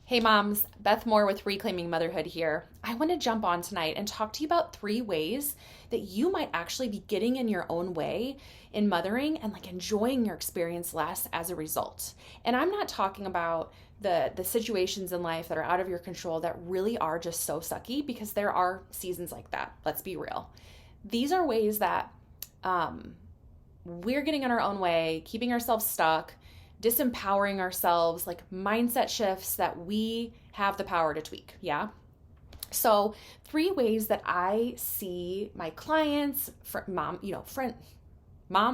Hey moms, Beth Moore with Reclaiming Motherhood here. I want to jump on tonight and talk to you about 3 ways that you might actually be getting in your own way in mothering and like enjoying your experience less as a result. And I'm not talking about the situations in life that are out of your control that really are just so sucky, because there are seasons like that. Let's be real. These are ways that we're getting in our own way, keeping ourselves stuck, disempowering ourselves, like mindset shifts that we have the power to tweak. Yeah. So 3 ways that I see my clients, mom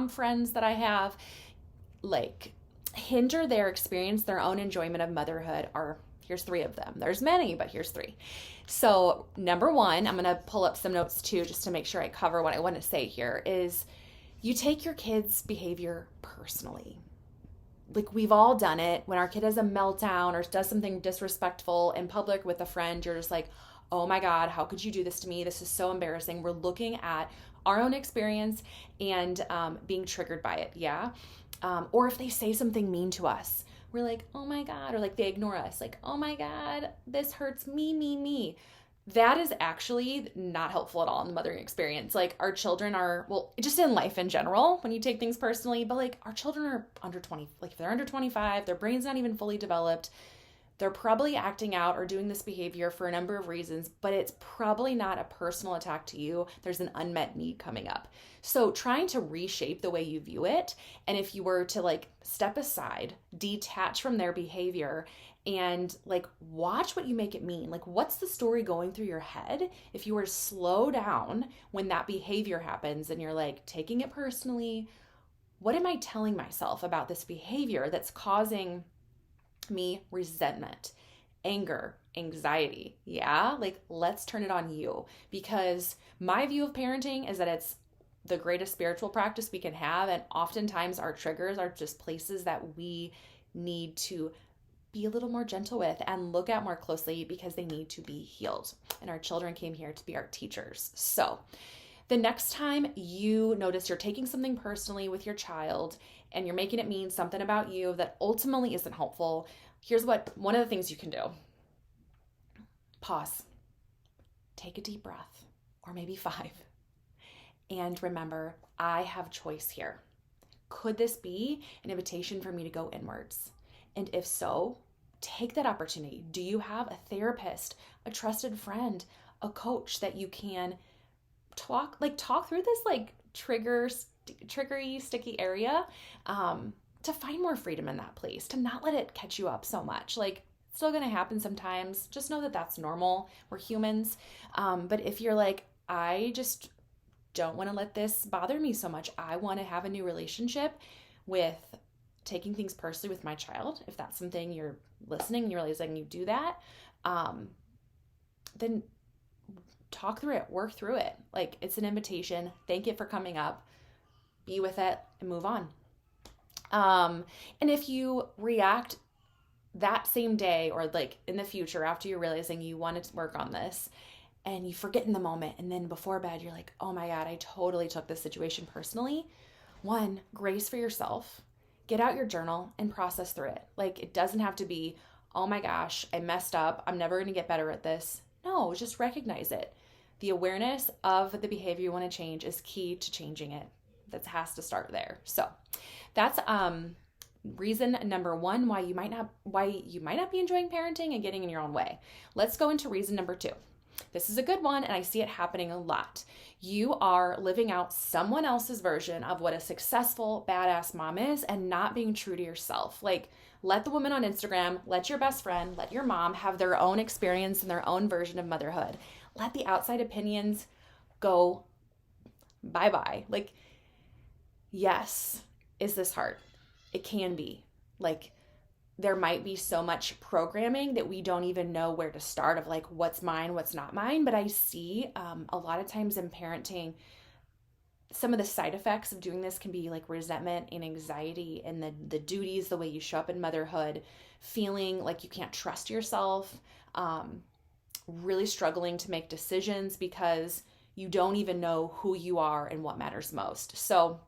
friends that I have, like hinder their experience, their own enjoyment of motherhood are, here's 3 of them. There's many, but here's 3. So number 1, I'm going to pull up some notes too, just to make sure I cover what I want to say here, is you take your kids' behavior personally. Like, we've all done it. When our kid has a meltdown or does something disrespectful in public with a friend, you're just like, oh my God, how could you do this to me? This is so embarrassing. We're looking at our own experience and being triggered by it. Yeah. Or if they say something mean to us, we're like, oh my God, or like they ignore us, like, oh my God, this hurts me. That is actually not helpful at all in the mothering experience. Like, our children are, well, just in life in general, when you take things personally, but like our children are under 20, like if they're under 25, their brain's not even fully developed. They're probably acting out or doing this behavior for a number of reasons, but it's probably not a personal attack to you. There's an unmet need coming up. So trying to reshape the way you view it, and if you were to like step aside, detach from their behavior, and like watch what you make it mean. Like, what's the story going through your head if you were to slow down when that behavior happens and you're like taking it personally? What am I telling myself about this behavior that's causing me resentment, anger, anxiety? Yeah, like, let's turn it on you, because my view of parenting is that it's the greatest spiritual practice we can have, and oftentimes our triggers are just places that we need to be a little more gentle with and look at more closely, because they need to be healed, and our children came here to be our teachers. So the next time you notice you're taking something personally with your child and you're making it mean something about you that ultimately isn't helpful, here's one of the things you can do. Pause. Take a deep breath, or maybe 5. And remember, I have choice here. Could this be an invitation for me to go inwards? And if so, take that opportunity. Do you have a therapist, a trusted friend, a coach that you can talk through this like triggery, sticky area, to find more freedom in that place, to not let it catch you up so much. Like, it's still gonna happen sometimes. Just know that that's normal. We're humans. But if you're like, I just don't want to let this bother me so much, I want to have a new relationship with taking things personally with my child, if that's something you're listening, you're realizing you do that, then talk through it, work through it. Like, it's an invitation. Thank it for coming up. Be with it and move on. And if you react that same day or like in the future after you're realizing you wanted to work on this and you forget in the moment, and then before bed you're like, oh my God, I totally took this situation personally. 1, grace for yourself. Get out your journal and process through it. Like, it doesn't have to be, oh my gosh, I messed up, I'm never going to get better at this. No, just recognize it. The awareness of the behavior you want to change is key to changing it. That has to start there. So that's reason number 1 why you might not be enjoying parenting and getting in your own way. Let's go into reason number 2. This is a good one, and I see it happening a lot. You are living out someone else's version of what a successful, badass mom is and not being true to yourself. Like, let the woman on Instagram, let your best friend, let your mom have their own experience and their own version of motherhood. Let the outside opinions go bye-bye. Like, yes, is this hard? It can be. Like, there might be so much programming that we don't even know where to start of like, what's mine, what's not mine. But I see a lot of times in parenting, some of the side effects of doing this can be like resentment and anxiety, and the duties, the way you show up in motherhood, feeling like you can't trust yourself, really struggling to make decisions because you don't even know who you are and what matters most. So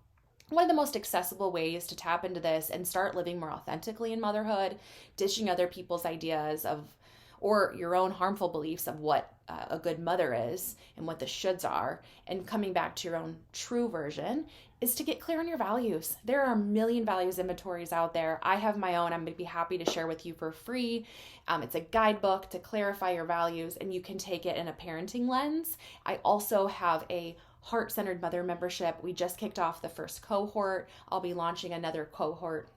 one of the most accessible ways to tap into this and start living more authentically in motherhood, ditching other people's ideas of or your own harmful beliefs of what a good mother is and what the shoulds are, and coming back to your own true version, is to get clear on your values. There are a million values inventories out there. I have my own. I'm going to be happy to share with you for free. It's a guidebook to clarify your values, and you can take it in a parenting lens. I also have a Heart-Centered Mother membership. We just kicked off the first cohort. I'll be launching another cohort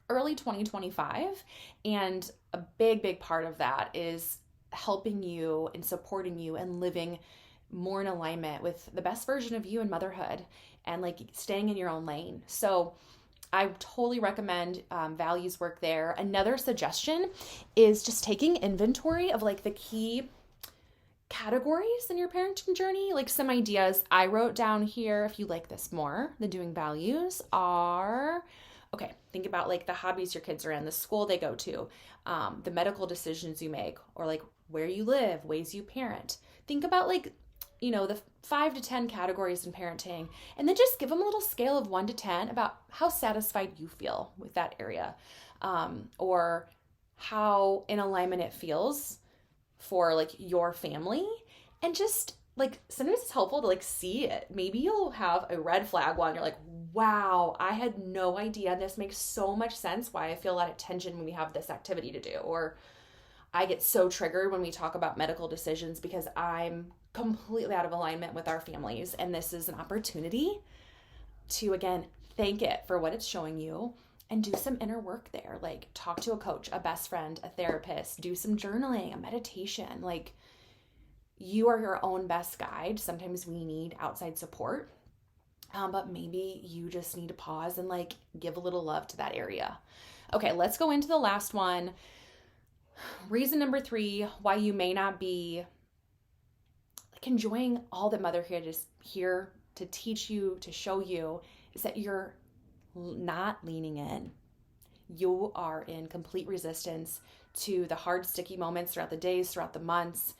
early 2025. And a big part of that is helping you and supporting you and living more in alignment with the best version of you in motherhood and like staying in your own lane. So I totally recommend values work there. Another suggestion is just taking inventory of like the key categories in your parenting journey. Like some ideas I wrote down here, if you like this more than doing values, are okay, think about like the hobbies your kids are in, the school they go to, the medical decisions you make, or like where you live, ways you parent. Think about like, the 5 to 10 categories in parenting, and then just give them a little scale of 1 to 10 about how satisfied you feel with that area, or how in alignment it feels for like your family. And just like sometimes it's helpful to like see it. Maybe you'll have a red flag one. You're like, wow, I had no idea. This makes so much sense why I feel a lot of tension when we have this activity to do. Or I get so triggered when we talk about medical decisions because I'm completely out of alignment with our families. And this is an opportunity to, again, thank it for what it's showing you and do some inner work there. Like talk to a coach, a best friend, a therapist, do some journaling, a meditation. Like you are your own best guide. Sometimes we need outside support, but maybe you just need to pause and like give a little love to that area. Okay, let's go into the last one. Reason number 3, why you may not be like enjoying all that motherhood is here to teach you, to show you, is that you're not leaning in. You are in complete resistance to the hard, sticky moments throughout the days, throughout the months.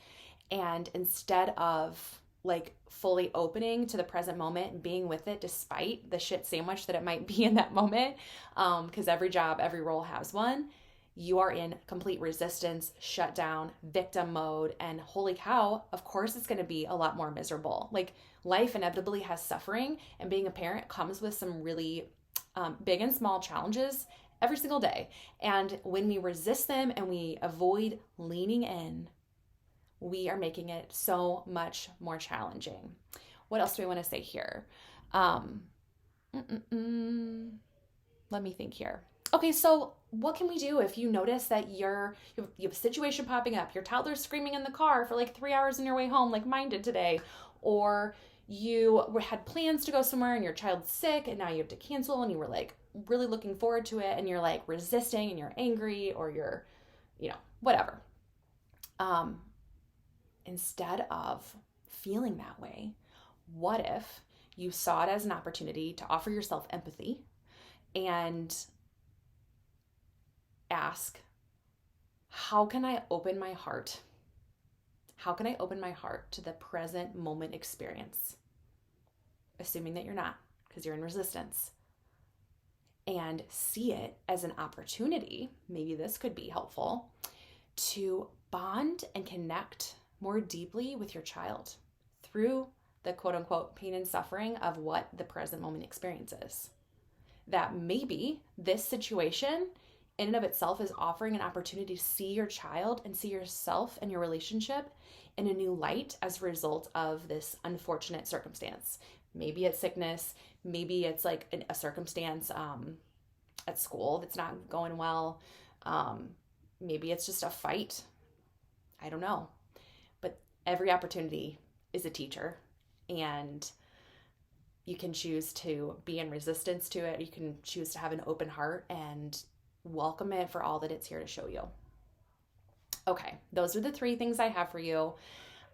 And instead of like fully opening to the present moment and being with it despite the shit sandwich that it might be in that moment, because every job, every role has one, you are in complete resistance, shut down, victim mode, and holy cow, of course it's going to be a lot more miserable. Like life inevitably has suffering, and being a parent comes with some really big and small challenges every single day. And when we resist them and we avoid leaning in, we are making it so much more challenging. What else do I want to say here? Let me think here. Okay, so what can we do if you notice that you have a situation popping up, your toddler's screaming in the car for like 3 hours on your way home, like mine did today, or you had plans to go somewhere and your child's sick and now you have to cancel and you were like really looking forward to it and you're like resisting and you're angry or you're, whatever. Instead of feeling that way, what if you saw it as an opportunity to offer yourself empathy and ask, how can I open my heart? How can I open my heart to the present moment experience? Assuming that you're not, because you're in resistance. And see it as an opportunity, maybe this could be helpful, to bond and connect more deeply with your child through the quote unquote pain and suffering of what the present moment experience is. That maybe this situation in and of itself is offering an opportunity to see your child and see yourself and your relationship in a new light as a result of this unfortunate circumstance. Maybe it's sickness, maybe it's like a circumstance at school that's not going well. Maybe it's just a fight. I don't know. But every opportunity is a teacher, and you can choose to be in resistance to it. You can choose to have an open heart and welcome it for all that it's here to show you. Okay, those are the 3 things I have for you.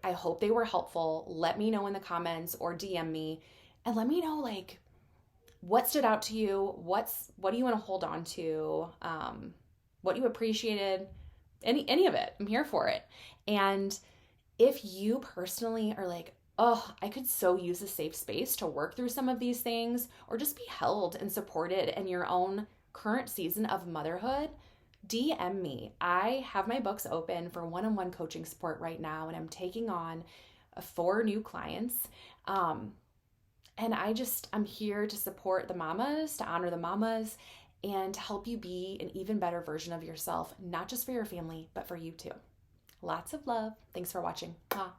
I hope they were helpful. Let me know in the comments or DM me and let me know like what stood out to you. What do you want to hold on to? What you appreciated, any of it. I'm here for it. And if you personally are like, oh, I could so use a safe space to work through some of these things or just be held and supported in your own current season of motherhood, DM me. I have my books open for one-on-one coaching support right now, and I'm taking on 4 new clients. Um, and I'm here to support the mamas, to honor the mamas, and to help you be an even better version of yourself, not just for your family, but for you too. Lots of love. Thanks for watching. Mwah.